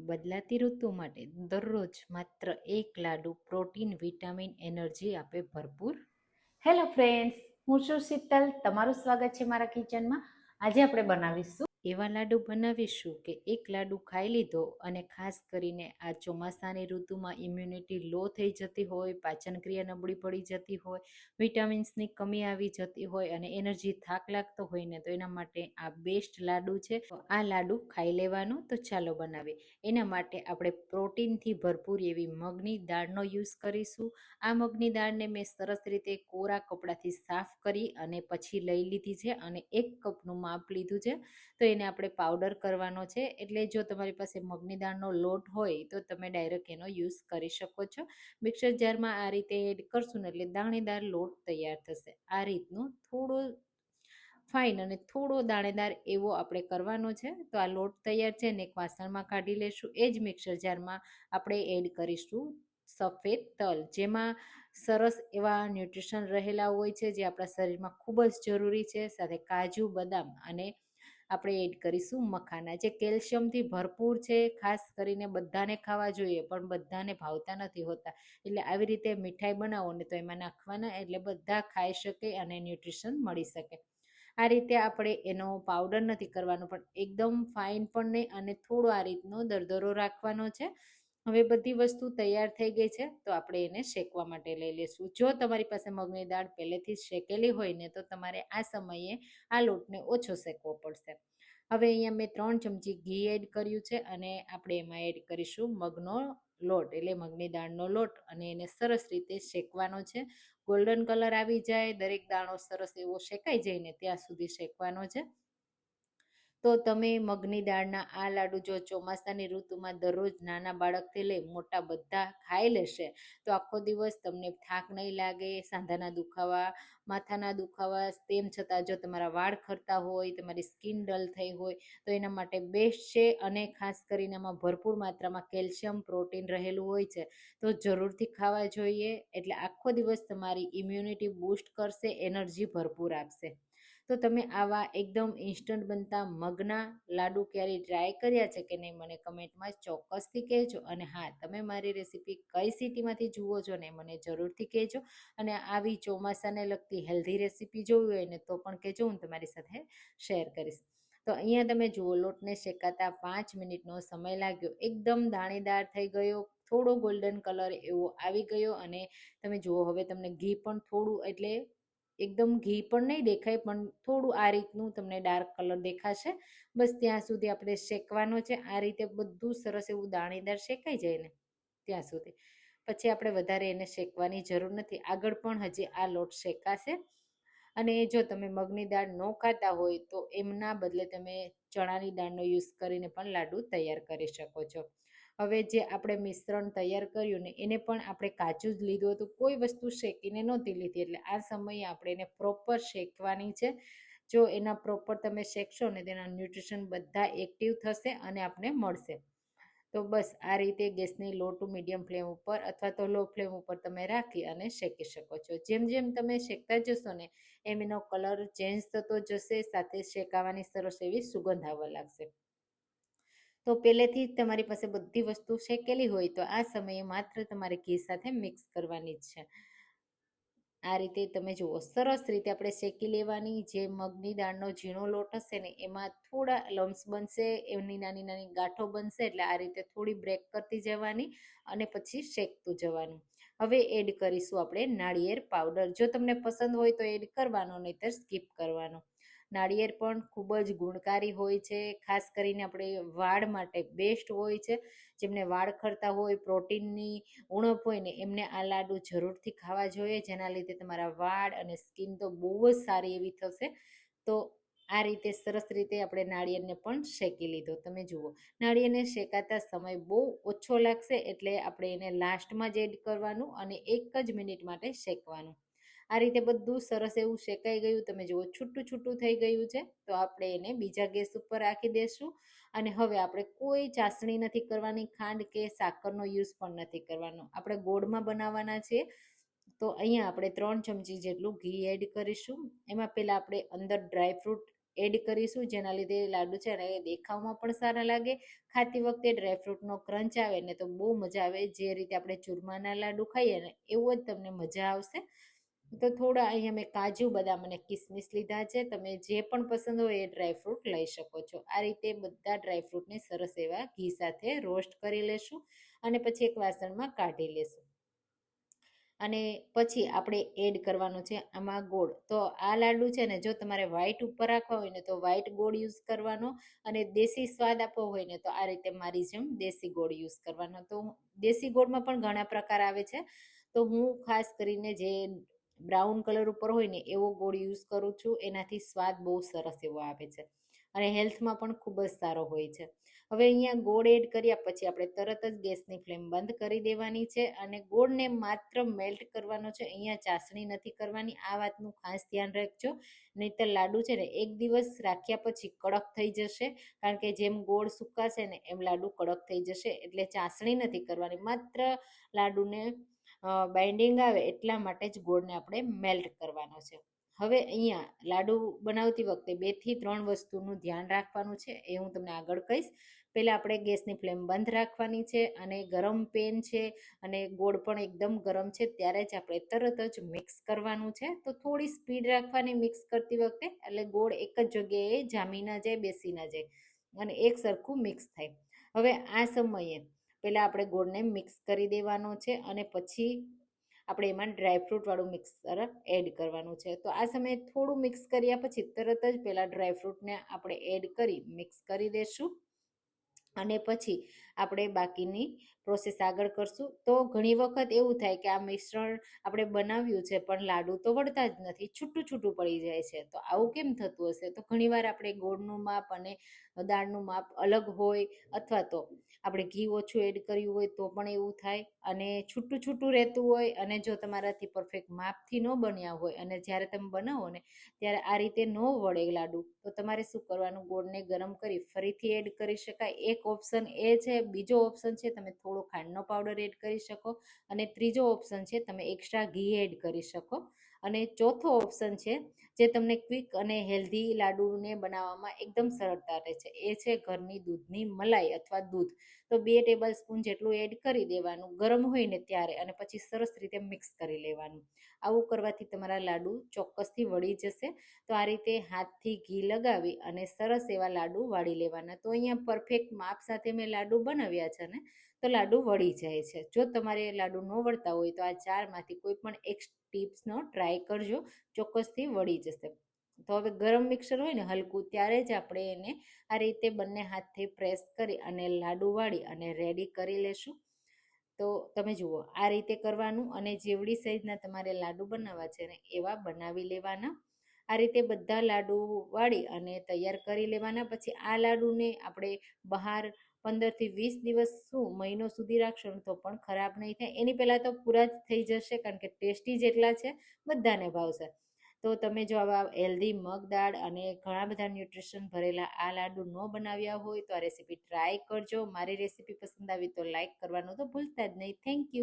બદલાતી ઋતુ માટે દરરોજ માત્ર એક લાડુ પ્રોટીન, વિટામિન, એનર્જી આપે ભરપૂર. હેલો ફ્રેન્ડ્સ, હું છું શીતલ. તમારું સ્વાગત છે મારા કિચનમાં. આજે આપણે બનાવીશું એવા લાડુ બનાવીશું કે એક લાડુ ખાઈ લીધો અને ખાસ કરીને આ ચોમાસાની ઋતુમાં ઇમ્યુનિટી લો થઈ જતી હોય, પાચન ક્રિયા નબળી પડી જતી હોય, વિટામિન્સની કમી આવી જતી હોય અને એનર્જી થાક લાગતો હોય ને, તો એના માટે આ બેસ્ટ લાડુ છે. તો આ લાડુ ખાઈ લેવાનું. તો ચાલો બનાવીએ. એના માટે આપણે પ્રોટીનથી ભરપૂર એવી મગની દાળનો યુઝ કરીશું. આ મગની દાળને મેં સરસ રીતે કોરા કપડાથી સાફ કરી અને પછી લઈ લીધી છે અને 1 કપનું માપ લીધું છે. તો એને આપણે પાવડર કરવાનો છે. એટલે જો તમારી પાસે મગની દાળનો લોટ હોય તો તમે ડાયરેક્ટ એનો યુઝ કરી શકો છો. મિક્સર જારમાં આ રીતે એડ કરશું ને એટલે દાણેદાર લોટ તૈયાર થશે. આ રીતનું થોડો ફાઇન અને થોડો દાણેદાર એવો આપણે કરવાનો છે. તો આ લોટ તૈયાર છે ને એક વાસણમાં કાઢી લેશું. એ જ મિક્સર જારમાં આપણે એડ કરીશું સફેદ તલ, જેમાં સરસ એવા ન્યુટ્રિશન રહેલા હોય છે, જે આપણા શરીરમાં ખૂબ જ જરૂરી છે. સાથે કાજુ, બદામ અને આપણે એડ કરીશું મખાના, જે કેલ્શિયમથી ભરપૂર છે. ખાસ કરીને બધાને ખાવા જોઈએ, પણ બધાને ભાવતા નથી હોતા. એટલે આવી રીતે મીઠાઈ બનાવો ને તો એમાં નાખવાના, એટલે બધા ખાઈ શકે અને ન્યુટ્રિશન મળી શકે. આ રીતે આપણે એનો પાવડર નથી કરવાનો, પણ એકદમ ફાઇન પણ નહીં અને થોડો આ રીતનો દરદરો રાખવાનો છે. હવે બધી વસ્તુ તૈયાર થઈ ગઈ છે. તો આપણે એને શેકવા માટે લઈ લઈશું. જો તમારી પાસે મગની દાળ પહેલેથી જ શેકેલી હોય ને, તો તમારે આ સમયે આ લોટને ઓછો શેકવો પડશે. હવે અહીંયા મેં 3 ચમચી ઘી એડ કર્યું છે અને આપણે એમાં એડ કરીશું મગનો લોટ, એટલે મગની દાળનો લોટ, અને એને સરસ રીતે શેકવાનો છે. ગોલ્ડન કલર આવી જાય, દરેક દાણો સરસ એવો શેકાઈ જાય ને ત્યાં સુધી શેકવાનો છે. તો તમે મગની દાળના આ લાડુ જો ચોમાસાની ઋતુમાં દરરોજ નાના બાળકથી લઈ મોટા બધા ખાઈ લેશે, તો આખો દિવસ તમને થાક નહીં લાગે, સાંધાના દુખાવા, માથાના દુખાવા, તેમ છતાં જો તમારા વાળ ખરતા હોય, તમારી સ્કિન ડલ થઈ હોય, તો એના માટે બેસ્ટ છે. અને ખાસ કરીને એમાં ભરપૂર માત્રામાં કેલ્શિયમ, પ્રોટીન રહેલું હોય છે. તો જરૂરથી ખાવા જોઈએ. એટલે આખો દિવસ તમારી ઇમ્યુનિટી બૂસ્ટ કરશે, એનર્જી ભરપૂર આપશે. તો તમે આવા એકદમ ઇન્સ્ટન્ટ બનતા મગના લાડુ ક્યારેય ટ્રાય કર્યા છે કે નહીં, મને કમેન્ટમાં ચોક્કસથી કહેજો. અને હા, તમે મારી રેસીપી કઈ સિટીમાંથી જુઓ છો ને મને જરૂરથી કહેજો. અને આવી ચોમાસાને લગતી હેલ્ધી રેસીપી જોવી હોય ને તો પણ કહેજો, હું તમારી સાથે શેર કરીશ. તો અહીંયા તમે જુઓ, લોટને શેકાતા 5 મિનિટનો સમય લાગ્યો. એકદમ દાણેદાર થઈ ગયો, થોડો ગોલ્ડન કલર એવો આવી ગયો. અને તમે જુઓ, હવે તમને ઘી પણ થોડું, એટલે એકદમ ઘી પણ નહીં દેખાય, પણ થોડું આ રીતનું તમને ડાર્ક કલર દેખાશે. બસ ત્યાં સુધી આપણે શેકવાનો છે. આ રીતે બધું સરસ એવું દાણેદાર શેકાઈ જાય ને ત્યાં સુધી. પછી આપણે વધારે એને શેકવાની જરૂર નથી. આગળ પણ હજી આ લોટ શેકાશે. અને જો તમે મગની દાળ ન ખાતા હોય તો એમના બદલે તમે ચણાની દાળનો યુઝ કરીને પણ લાડુ તૈયાર કરી શકો છો. હવે જે આપણે મિશ્રણ તૈયાર કર્યું ને, એને પણ આપણે કાચું જ લીધું હતું, કોઈ વસ્તુ શેકીને નહોતી લીધી. એટલે આ સમયે આપણે એને પ્રોપર શેકવાની છે. જો એના પ્રોપર તમે શેકશો ને, તેના ન્યુટ્રિશન બધા એક્ટિવ થશે અને આપને મળશે. તો બસ આ રીતે ગેસની લો ટુ મીડિયમ ફ્લેમ ઉપર અથવા તો લો ફ્લેમ ઉપર તમે રાખી અને શેકી શકો છો. જેમ જેમ તમે શેકતા જશો ને, એમ એનો કલર ચેન્જ થતો જશે, સાથે શેકાવાની સરસ એવી સુગંધ આવવા લાગશે. તો પહેલેથી જ તમારી પાસે બધી વસ્તુ શેકેલી હોય તો આ સમયે માત્ર તમારે ઘી સાથે મિક્સ કરવાની જ છે. આ રીતે તમે જુઓ, સરસ રીતે આપણે શેકી લેવાની. જે મગની દાળનો ઝીણો લોટ હશે ને, એમાં થોડા લમ્સ બનશે, એમની નાની નાની ગાંઠો બનશે. એટલે આ રીતે થોડી બ્રેક કરતી જવાની અને પછી શેકતું જવાનું. હવે એડ કરીશું આપણે નાળિયેર પાવડર. જો તમને પસંદ હોય તો એડ કરવાનો, નહીંતર સ્કીપ કરવાનો. નાળિયેર પણ ખૂબ જ ગુણકારી હોય છે. ખાસ કરીને આપણે વાળ માટે બેસ્ટ હોય છે. જેમને વાળ ખરતા હોય, પ્રોટીનની ઉણપ હોય ને, એમને આ લાડુ જરૂરથી ખાવા જોઈએ, જેના લીધે તમારા વાળ અને સ્કિન તો બહુ જ સારી એવી થશે. તો આ રીતે સરસ રીતે આપણે નાળિયેરને પણ શેકી લીધો. તમે જુઓ, નાળિયેરને શેકાતા સમય બહુ ઓછો લાગશે, એટલે આપણે એને લાસ્ટમાં જ એડ કરવાનું અને 1 જ મિનિટ માટે શેકવાનું. આ રીતે બધું સરસ એવું શેકાઈ ગયું. તમે જુઓ, છૂટું છૂટું થઈ ગયું છે. તો આપણે એને બીજા ગેસ ઉપર રાખી દઈશું. અને હવે આપણે કોઈ ચાસણી નથી કરવાની, ખાંડ કે સાકરનો યુઝ પણ નથી કરવાનો. આપણે ગોળમાં બનાવવાના છે. તો અહીંયા આપણે 3 ચમચી જેટલું ઘી એડ કરીશું. એમાં પહેલાં આપણે અંદર ડ્રાયફ્રૂટ એડ કરીશું, જેના લીધે લાડુ છે ને એ દેખાવમાં પણ સારા લાગે. ખાતી વખતે ડ્રાયફ્રૂટનો ક્રંચ આવે ને તો બહુ મજા આવે. જે રીતે આપણે ચૂરમાના લાડુ ખાઈએ ને એવું જ તમને મજા આવશે. તો થોડા અહીંયા મેં કાજુ, બદામ અને કિસમિસ લીધા છે. તમે જે પણ પસંદ હોય એ ડ્રાયફ્રૂટ લઈ શકો છો. આ રીતે બધા ડ્રાયફ્રૂટને સરસ એવા ઘી સાથે રોસ્ટ કરી લેશું અને પછી એક વાસણમાં કાઢી લેશું. અને પછી આપણે એડ કરવાનો છે આમાં ગોળ. તો આ લાડુ છે ને જો તમારે વ્હાઈટ ઉપર રાખવા હોય ને તો વ્હાઈટ ગોળ યુઝ કરવાનો, અને દેશી સ્વાદ આપવો હોય ને તો આ રીતે મારી જેમ દેશી ગોળ યુઝ કરવાનો. તો દેશી ગોળમાં પણ ઘણા પ્રકાર આવે છે, તો હું ખાસ કરીને જે બ્રાઉન કલર ઉપર હોય ને એવો ગોળ યુઝ કરું છું. એનાથી સ્વાદ બહુ સરસ એવો આવે છે અને હેલ્થમાં પણ ખૂબ જ સારો હોય છે. હવે અહીંયા ગોળ એડ કર્યા પછી આપણે તરત જ ગેસની ફ્લેમ બંધ કરી દેવાની છે અને ગોળને માત્ર મેલ્ટ કરવાનો છે. અહીંયા ચાસણી નથી કરવાની, આ વાતનું ખાસ ધ્યાન રાખજો. નહીંતર લાડુ છે ને એક દિવસ રાખ્યા પછી કડક થઈ જશે, કારણ કે જેમ ગોળ સુકાશે ને એમ લાડુ કડક થઈ જશે. એટલે ચાસણી નથી કરવાની, માત્ર લાડુને બાઇન્ડિંગ આવે એટલા માટે જ ગોળને આપણે મેલ્ટ કરવાનો છે. હવે અહીંયા લાડુ બનાવતી વખતે 2 થી 3 વસ્તુનું ધ્યાન રાખવાનું છે, એ હું તમને આગળ કહીશ. પહેલાં આપણે ગેસની ફ્લેમ બંધ રાખવાની છે અને ગરમ પેન છે અને ગોળ પણ એકદમ ગરમ છે ત્યારે જ આપણે તરત જ મિક્સ કરવાનું છે. તો થોડી સ્પીડ રાખવાની મિક્સ કરતી વખતે, એટલે ગોળ એક જ જગ્યાએ જામી ના જાય, બેસી ના જાય અને એક સરખું મિક્સ થાય. હવે આ સમયે પહેલાં આપણે ગોળને મિક્સ કરી દેવાનો છે અને પછી આપણે એમાં ડ્રાયફ્રૂટ વાળું મિક્સર એડ કરવાનું છે. તો આ સમયે થોડું મિક્સ કર્યા પછી તરત જ પહેલાં ડ્રાયફ્રૂટને આપણે એડ કરી મિક્સ કરી દઈશું અને પછી આપણે બાકીની પ્રોસેસ આગળ કરશું. તો ઘણી વખત એવું થાય કે આ મિશ્રણ આપણે બનાવ્યું છે પણ લાડુ તો વળતા જ નથી, છૂટું છૂટું પડી જાય છે. તો આવું કેમ થતું હશે? તો ઘણીવાર આપણે ગોળનું માપ અને દાળનું માપ અલગ હોય, અથવા તો આપણે ઘી ઓછું એડ કર્યું હોય તો પણ એવું થાય, અને છૂટું છૂટું રહેતું હોય. અને જો તમારાથી પરફેક્ટ માપથી ન બન્યા હોય અને જ્યારે તમે બનાવો ને ત્યારે આ રીતે ન વળે લાડુ, તો તમારે શું કરવાનું, ગોળને ગરમ કરી ફરીથી એડ કરી શકાય. એક ઓપ્શન એ છે. બીજો ઓપ્શન છે તમે થોડો ખાંડનો પાવડર એડ કરી શકો, અને ત્રીજો ઓપ્શન છે તમે એક્સ્ટ્રા ઘી એડ કરી શકો, અને ચોથો ઓપ્શન છે જે તમને ક્વિક અને હેલ્ધી લાડુને બનાવવામાં એકદમ સરળતા રહે છે, એ છે ઘરની દૂધની મલાઈ અથવા દૂધ. તો 2 ટેબલ સ્પૂન જેટલું એડ કરી દેવાનું ગરમ હોય ને ત્યારે, અને પછી સરસ રીતે મિક્સ કરી લેવાનું. આવું કરવાથી તમારા લાડુ ચોક્કસથી વળી જશે. તો આ રીતે હાથથી ઘી લગાવી અને સરસ એવા લાડુ વાળી લેવાના. તો અહીંયા પરફેક્ટ માપ સાથે મેં લાડુ બનાવ્યા છે ને, તો લાડુ વળી જાય છે. જો તમારે લાડુ ન વળતા હોય તો આ 4માંથી કોઈ પણ એક ટિપ્સનો ટ્રાય કરજો, ચોક્કસથી વળી જશે. તો હવે ગરમ મિક્સર હોય ને હલકું, ત્યારે જ આપણે એને આ રીતે બંને હાથથી પ્રેસ કરી અને લાડુ વાળી અને રેડી કરી લેશું. તો તમે જુઓ આ રીતે કરવાનું, અને જેવડી સાઈઝના તમારે લાડુ બનાવવા છે ને એવા બનાવી લેવાના. આ રીતે બધા લાડુ વાળી અને તૈયાર કરી લેવાના. પછી આ લાડુને આપણે બહાર 15 થી 20 દિવસ, શું મહિનો સુધી રાખશો તો પણ ખરાબ નહીં થાય. એની પહેલાં તો પૂરા જ થઈ જશે, કારણ કે ટેસ્ટી જેટલા છે બધાને ભાવશે. તો તમે જો આવા હેલ્ધી મગ દાળ અને ઘણા બધા ન્યુટ્રિશન ભરેલા આ લાડુ ન બનાવ્યા હોય તો આ રેસીપી ટ્રાય કરજો. મારી રેસીપી પસંદ આવી તો લાઈક કરવાનું તો ભૂલતા જ નહીં. Thank you.